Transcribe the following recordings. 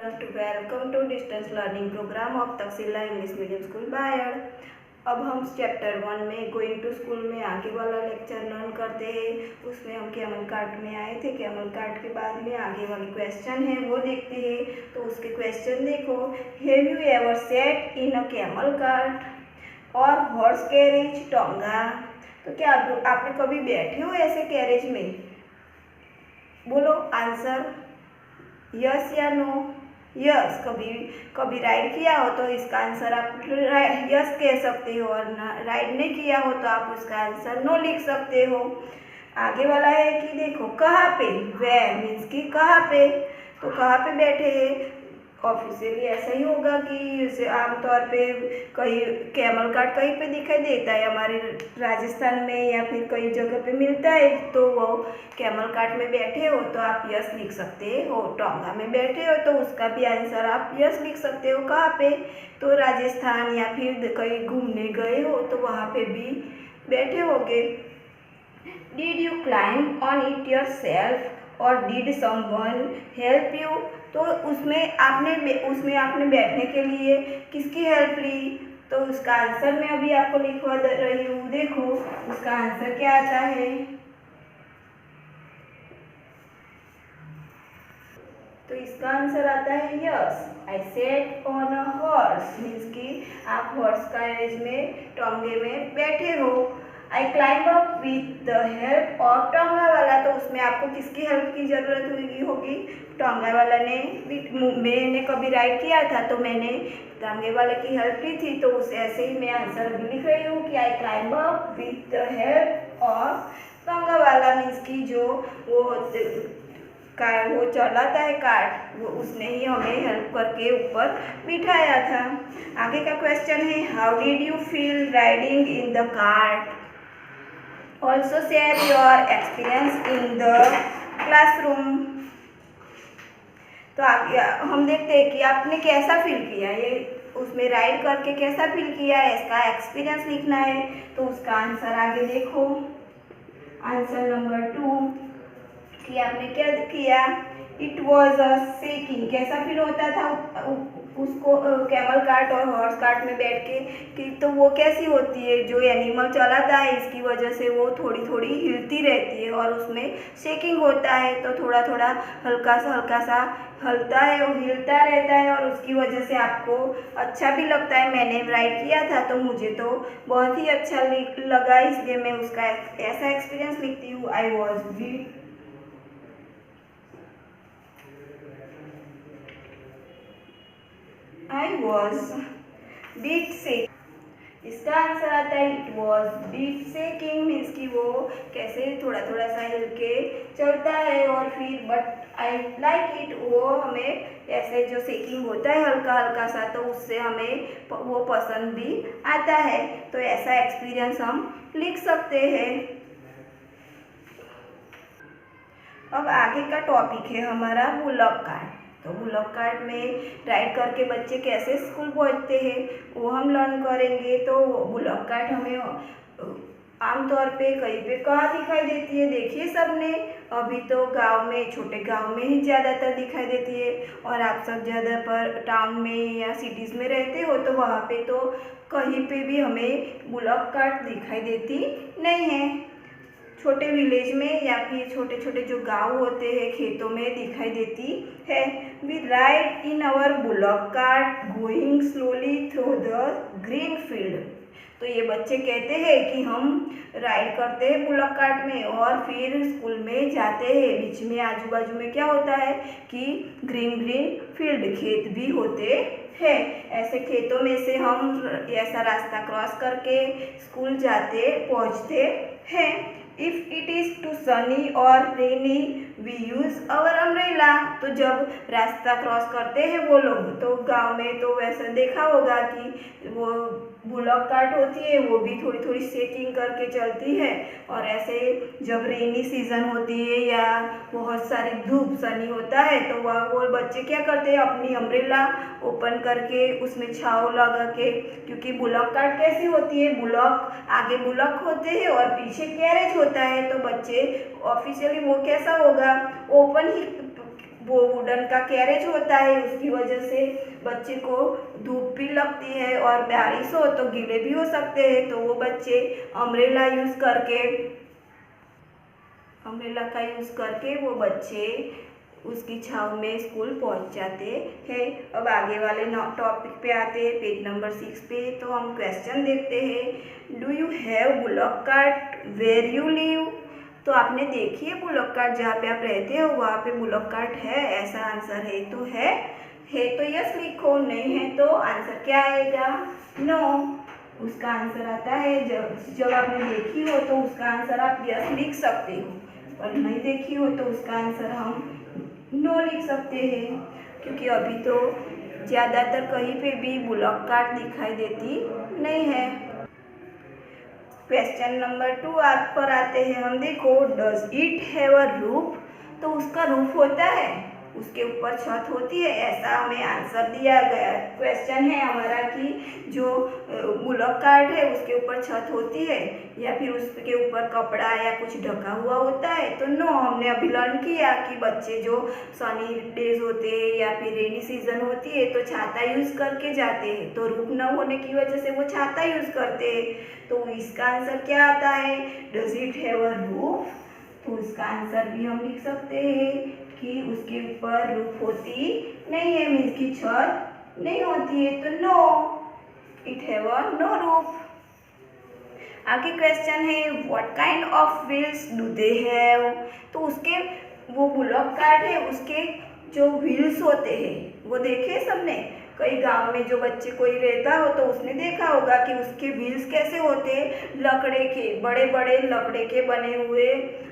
Welcome to distance learning programme of Takshashila English medium school बायड़। अब हम चैप्टर 1 में गोइंग टू स्कूल में आगे वाला लेक्चर लर्न करते हैं। उसमें हम कैमल कार्ट में आए थे। कैमल कार्ट के बाद में आगे वाली क्वेश्चन है वो देखते हैं। तो उसके क्वेश्चन देखो, have you ever set in a camel cart और हॉर्स कैरेज टोंगा। तो क्या आपने कभी बैठे हो ऐसे कैरेज में? बोलो आंसर, यस या नो। यस, कभी राइड किया हो तो इसका आंसर आप यस कह सकते हो, और राइड नहीं किया हो तो आप उसका आंसर नो लिख सकते हो। आगे वाला है कि देखो कहाँ पे, वेयर मीन्स कि कहाँ पे, तो कहाँ पे बैठे हैं। ऑफिशियली ऐसा ही होगा कि आमतौर पे कहीं कैमल कार्ट कहीं पे दिखाई देता है हमारे राजस्थान में या फिर कई जगह पे मिलता है, तो वो कैमल कार्ट में बैठे हो तो आप यस लिख सकते हो। टोंगा में बैठे हो तो उसका भी आंसर आप यस लिख सकते हो। कहाँ पे, तो राजस्थान या फिर कहीं घूमने गए हो तो वहाँ पे भी बैठे होगे। Did you climb on it yourself और डिड समवन हेल्प यू। तो उसमें आपने बैठने के लिए किसकी हेल्प ली, तो उसका आंसर मैं अभी आपको लिखवा रही हूँ। देखो उसका आंसर क्या आता है। तो इसका आंसर आता है yes, I set on a horse, means कि आप हॉर्स कैरेज में, टोंगे में बैठे हो। आई climb up with the help of tonga वाला, तो उसमें आपको किसकी हेल्प की जरूरत होगी? टोंगा वाला ने। मैंने कभी राइड किया था तो मैंने टोंगे वाले की हेल्प ली थी, तो उस ऐसे ही मैं आंसर भी लिख रही हूँ कि आई climb up with the help of tonga वाला, मीन्स की जो वो चलाता है कार्ट, वो उसने ही हमें हेल्प करके ऊपर बिठाया था। आगे का क्वेश्चन है, how did you feel riding in the cart. Also share your experience in the classroom. तो आगे हम देखते हैं कि आपने कैसा फील किया, ये उसमें राइड करके कैसा फील किया है, इसका एक्सपीरियंस लिखना है। तो उसका आंसर आगे देखो, आंसर नंबर 2 कि आपने क्या किया। इट वॉज अ शेकिंग, कैसा फील होता था उसको कैमल कार्ट और हॉर्स कार्ट में बैठ के, कि तो वो कैसी होती है, जो एनिमल चलाता है इसकी वजह से वो थोड़ी थोड़ी हिलती रहती है और उसमें शेकिंग होता है, तो थोड़ा थोड़ा हल्का सा हलता है और हिलता रहता है, और उसकी वजह से आपको अच्छा भी लगता है। मैंने राइड किया था तो मुझे तो बहुत ही अच्छा लगा, इसलिए मैं उसका ऐसा एक्सपीरियंस लिखती हूँ। I was bit shake. इसका आंसर आता है it was bit shaking, means कि वो कैसे थोड़ा थोड़ा सा हिल के चलता है, और फिर बट आई लाइक इट, वो हमें ऐसे जो शेकिंग होता है हल्का हल्का सा, तो उससे हमें वो पसंद भी आता है। तो ऐसा एक्सपीरियंस हम लिख सकते हैं। अब आगे का टॉपिक है हमारा बुलक कार्ट। तो बुलक कार्ट में राइड करके बच्चे कैसे स्कूल पहुंचते हैं वो हम लर्न करेंगे। तो बुलक कार्ट हमें आमतौर पे कहीं पे कहाँ दिखाई देती है, देखिए सबने, अभी तो गांव में, छोटे गांव में ही ज़्यादातर दिखाई देती है, और आप सब ज़्यादा पर टाउन में या सिटीज़ में रहते हो तो वहाँ पे तो कहीं पे भी हमें बुलक कार्ट दिखाई देती नहीं है। छोटे विलेज में या फिर छोटे छोटे जो गांव होते हैं खेतों में दिखाई देती है। We ride in our bullock cart going slowly through the green field. तो ये बच्चे कहते हैं कि हम राइड करते हैं बुलक कार्ट में और फिर स्कूल में जाते हैं। बीच में आजू बाजू में क्या होता है कि ग्रीन ग्रीन फील्ड, खेत भी होते हैं। ऐसे खेतों में से हम ऐसा रास्ता क्रॉस करके स्कूल पहुंचते हैं। If it is too sunny और rainy we use our umbrella. तो जब रास्ता क्रॉस करते हैं वो लोग, तो गांव में तो वैसा देखा होगा कि वो बुलक कार्ट होती है वो भी थोड़ी थोड़ी शेकिंग करके चलती है, और ऐसे जब रेनी सीजन होती है या बहुत सारी धूप सनी होता है तो वह वो बच्चे क्या करते हैं, अपनी अम्ब्रेला ओपन करके उसमें छाव लगा के, क्योंकि बुलक कार्ट कैसी होती है, बुलक आगे बुलक होते हैं और पीछे कैरेज होता है, तो बच्चे ऑफिशियली वो कैसा होगा, ओपन ही वो वुडन का कैरेज होता है, उसकी वजह से बच्चे को धूप भी लगती है और बारिश हो तो गीले भी हो सकते हैं, तो वो बच्चे अम्ब्रेला का यूज़ करके वो बच्चे उसकी छाँव में स्कूल पहुंच जाते हैं। अब आगे वाले टॉपिक पे आते हैं, पेज नंबर 6 पे। तो हम क्वेश्चन देखते हैं, do you have bullock cart where you live? तो आपने देखी है बुलॉक कार्ट जहाँ पे आप रहते हो वहाँ पे बुलॉक कार्ट है? ऐसा आंसर है तो यस लिखो, नहीं है तो आंसर क्या आएगा? नो। उसका आंसर आता है जब आपने देखी हो तो उसका आंसर आप यस लिख सकते हो, और नहीं देखी हो तो उसका आंसर हम नो लिख सकते हैं, क्योंकि अभी तो ज़्यादातर कहीं पे भी बुलॉक कार्ट दिखाई देती नहीं है। क्वेश्चन नंबर 2 आप पर आते हैं हम। देखो, does it have a roof? तो उसका रूफ होता है, उसके ऊपर छत होती है, ऐसा हमें आंसर दिया गया। क्वेश्चन है हमारा कि जो बुलॉक कार्ट है उसके ऊपर छत होती है या फिर उसके ऊपर कपड़ा या कुछ ढका हुआ होता है? तो नो, हमने अभी लर्न किया कि बच्चे जो सनी डेज होते हैं या फिर रेनी सीजन होती है तो छाता यूज़ करके जाते हैं, तो रूफ न होने की वजह से वो छाता यूज़ करते हैं। तो इसका आंसर क्या आता है? Does it have a roof? तो इसका आंसर भी हम लिख सकते हैं कि उसके ऊपर रूफ होती नहीं है, मीन्स की छत नहीं होती है, तो no, it have a no roof. आगे क्वेश्चन है, what kind of wheels do they have? तो उसके वो बुलॉक कार्ट है, उसके जो व्हील्स होते हैं वो देखे सबने? कई गांव में जो बच्चे कोई रहता हो तो उसने देखा होगा कि उसके व्हील्स कैसे होते, लकड़े के, बड़े बड़े लकड़े के बने हुए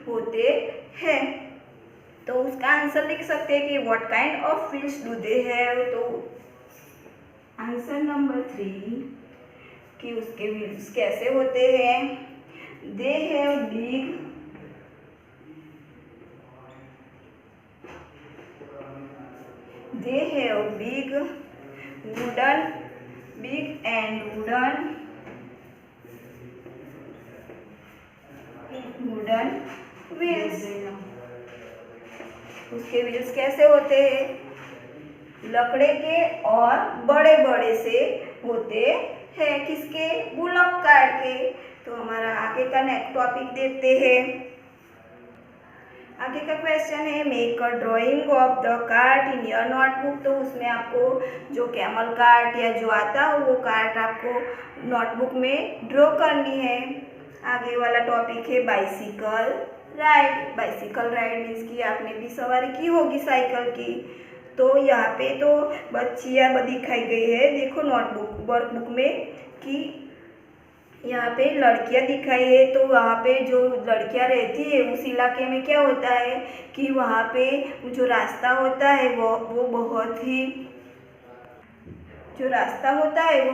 होते हैं। तो उसका आंसर लिख सकते हैं कि what kind of wheels do they have? तो आंसर नंबर 3 कि उसके व्हील्स कैसे होते हैं? They have big big and wooden wheels। उसके व्हील्स कैसे होते हैं? लकड़े के और बड़े बड़े से होते हैं। किसके? बुलॉक कार्ट के। तो हमारा आगे का नेक्स्ट टॉपिक देखते हैं। आगे का क्वेश्चन है, make a drying of the cart in your notebook. तो उसमें आपको जो कैमल कार्ट या जो आता हो वो कार्ट आपको नोटबुक में ड्रॉ करनी है। आगे वाला टॉपिक है bicycle ride. Bicycle ride means कि आपने भी सवारी की होगी साइकिल की। तो यहाँ पे तो बच्चियाँ दिखाई गई है, देखो नोटबुक वर्कबुक में कि यहाँ पे लड़कियाँ दिखाई है। तो वहाँ पे जो लड़कियाँ रहती है उस इलाके में क्या होता है कि वहाँ पे जो रास्ता होता है वो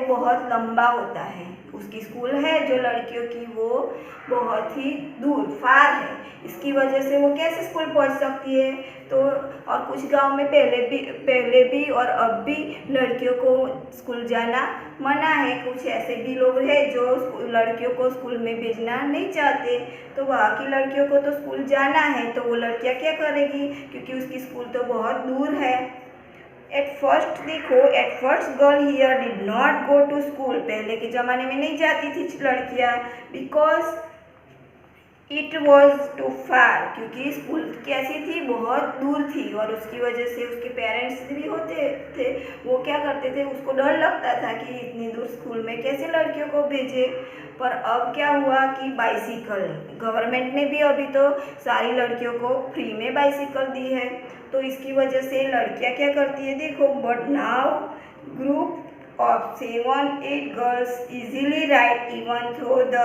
बहुत लंबा होता है। उसकी स्कूल है जो लड़कियों की वो बहुत ही दूर फार है, इसकी वजह से वो कैसे स्कूल पहुंच सकती है? तो और कुछ गांव में पहले भी और अब भी लड़कियों को स्कूल जाना मना है। कुछ ऐसे भी लोग हैं जो लड़कियों को स्कूल में भेजना नहीं चाहते। तो वहाँ की लड़कियों को तो स्कूल जाना है, तो वो लड़कियाँ क्या करेगी, क्योंकि उसकी स्कूल तो बहुत दूर है। At first girl here did not go to school. पहले के ज़माने में नहीं जाती थी लड़कियाँ, because it was too far, क्योंकि स्कूल कैसी थी, बहुत दूर थी। और उसकी वजह से उसके पेरेंट्स भी होते थे, वो क्या करते थे, उसको डर लगता था कि इतनी दूर स्कूल में कैसे लड़कियों को भेजे। पर अब क्या हुआ कि बाइसिकल, गवर्नमेंट ने भी अभी तो सारी लड़कियों को फ्री में बाइसिकल दी है। तो इसकी वजह से लड़कियां क्या करती है, देखो, but now group of 7-8 girls easily ride even through the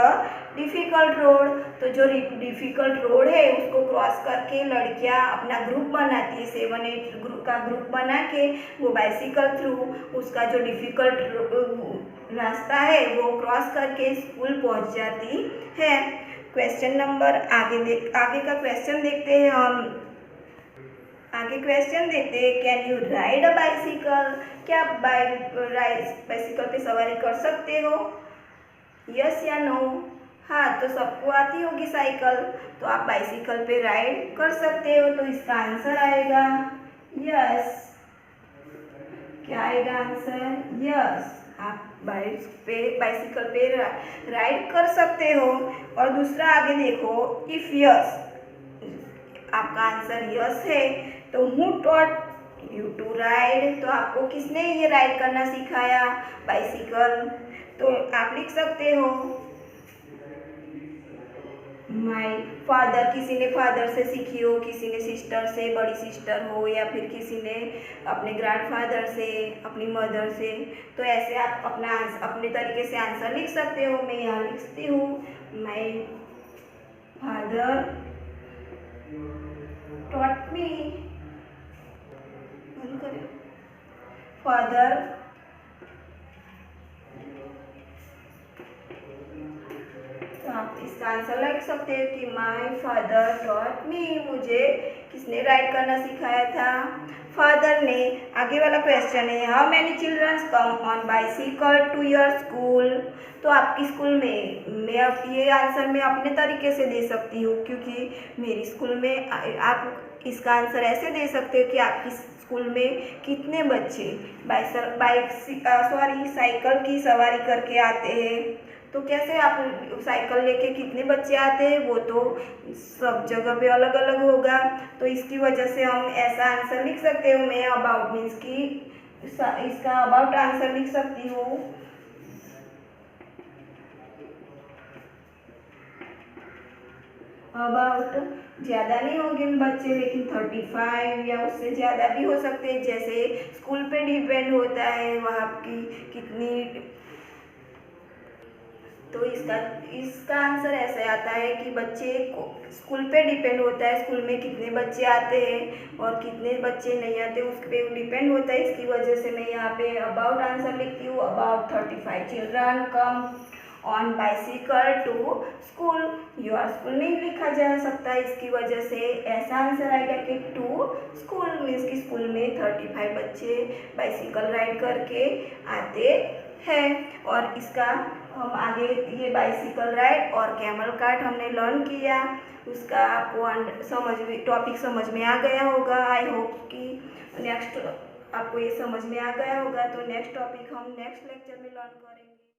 difficult road। तो जो डिफ़िकल्ट रोड है उसको क्रॉस करके लड़कियां अपना ग्रुप बनाती है, 7-8 ग्रुप का ग्रुप बना के वो बाइसिकल थ्रू उसका जो डिफ़िकल्ट रास्ता है वो क्रॉस करके स्कूल पहुंच जाती है। क्वेश्चन नंबर आगे का क्वेश्चन देखते हैं हम। आगे क्वेश्चन देखते हैं, can you ride a bicycle? क्या आप बाइसिकल पे सवारी कर सकते हो? यस या नो? हाँ, तो सबको आती होगी साइकिल, तो आप बाइसिकल पे राइड कर सकते हो। तो इसका आंसर आएगा यस। क्या आएगा आंसर? यस। आप बाइसिकल पे राइड कर सकते हो। और दूसरा आगे देखो, इफ यस, आपका आंसर यस है तो who taught you to ride, तो आपको किसने ये राइड करना सिखाया? बाइसिकल। तो आप लिख सकते हो माई फादर, किसी ने फादर से सीखी हो, किसी ने सिस्टर से, बड़ी सिस्टर हो, या फिर किसी ने अपने ग्रैंडफादर से, अपनी मदर से। तो ऐसे आप अपने तरीके से आंसर लिख सकते हो। मैं यहाँ लिखती हूँ, my father taught me, father तो आप इसका आंसर लिख सकते हैं कि माई फादर टॉट मी, मुझे किसने राइड करना सिखाया था? फादर ने। आगे वाला क्वेश्चन है, how many childrens come on bicycle to your school. तो आपकी स्कूल में, मैं अब ये आंसर मैं अपने तरीके से दे सकती हूँ, क्योंकि मेरी स्कूल में आप इसका आंसर ऐसे दे सकते हो कि आपकी स्कूल में कितने बच्चे साइकिल की सवारी करके आते हैं। तो कैसे आप साइकिल लेके कितने बच्चे आते हैं वो तो सब जगह पे अलग अलग होगा। तो इसकी वजह से हम ऐसा आंसर लिख सकते हो, मैं अबाउट मीन्स की इसका अबाउट आंसर लिख सकती हूँ। अबाउट ज़्यादा नहीं होंगे बच्चे, लेकिन 35 या उससे ज़्यादा भी हो सकते हैं, जैसे स्कूल पे डिपेंड होता है वहाँ की कितनी। तो इसका आंसर ऐसे आता है कि बच्चे को स्कूल पे डिपेंड होता है, स्कूल में कितने बच्चे आते हैं और कितने बच्चे नहीं आते उस पर डिपेंड होता है। इसकी वजह से मैं यहाँ पे अबाउट आंसर लिखती हूँ, about 35 children come on bicycle to school. Your school नहीं लिखा जा सकता, इसकी वजह से ऐसा आंसर आएगा कि टू स्कूल मीन्स कि स्कूल में 35 बच्चे बाइसिकल राइड करके आते हैं। और इसका हम आगे ये बाइसिकल राइड और कैमल कार्ट हमने लर्न किया, उसका आपको टॉपिक समझ में आ गया होगा। आई होप कि नेक्स्ट आपको ये समझ में आ गया होगा। तो नेक्स्ट टॉपिक हम नेक्स्ट लेक्चर में लर्न करेंगे।